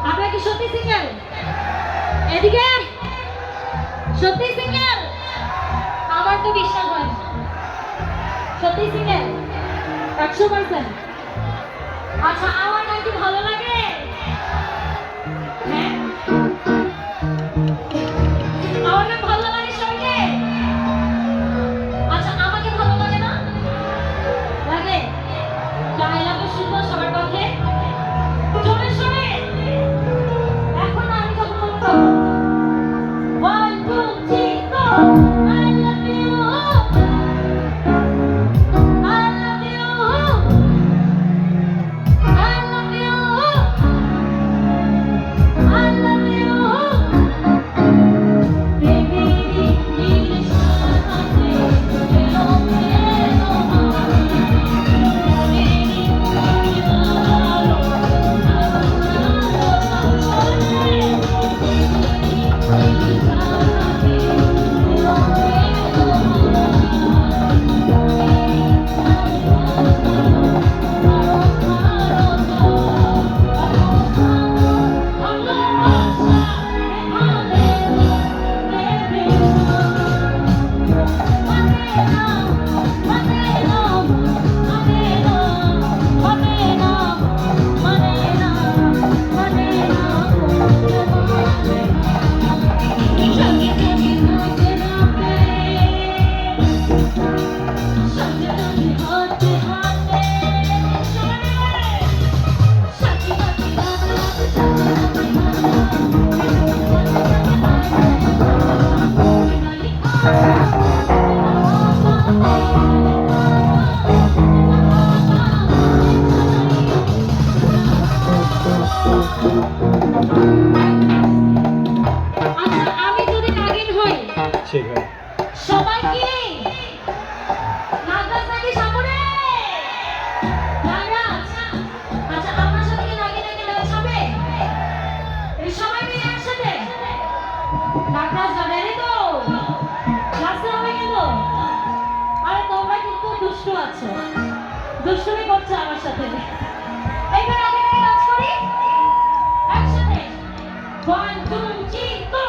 আপনারা কি সত্যি সিঙ্গেল? এদিকে সত্যি সিঙ্গেল? আমার তো বিশ্বাস হয় না। সত্যি সিঙ্গেল 100%? আচ্ছা, আমার নাকি ভালো লাগে? হ্যাঁ, আমার নাম ভালো লাগে সবাইকে? আচ্ছা, আমাকে ভালো লাগে না? লাগে? ডায়লগ শুনবো সবার পক্ষে জোরে সোরে। এখন আমি যখন বলবো 1 2 3 go, I love you, I love you, I love you, I love you, baby English আছে hello hello সবাই কি নাগরাজ নাকি সামনে? নাগরাজ, আচ্ছা আমার সাথে কি নাকি নাকি নাচ হবে? এই সবাই মিলে একসাথে নাগরাজ রেডি তো? নাচতে হবে কিন্তু। আরে তোমরা কিন্তু দুষ্টু আছো, দুষ্টুমি করছো আমার সাথে। এইবার আগে নাকি নাচ করি একসাথে 1 2 3 go.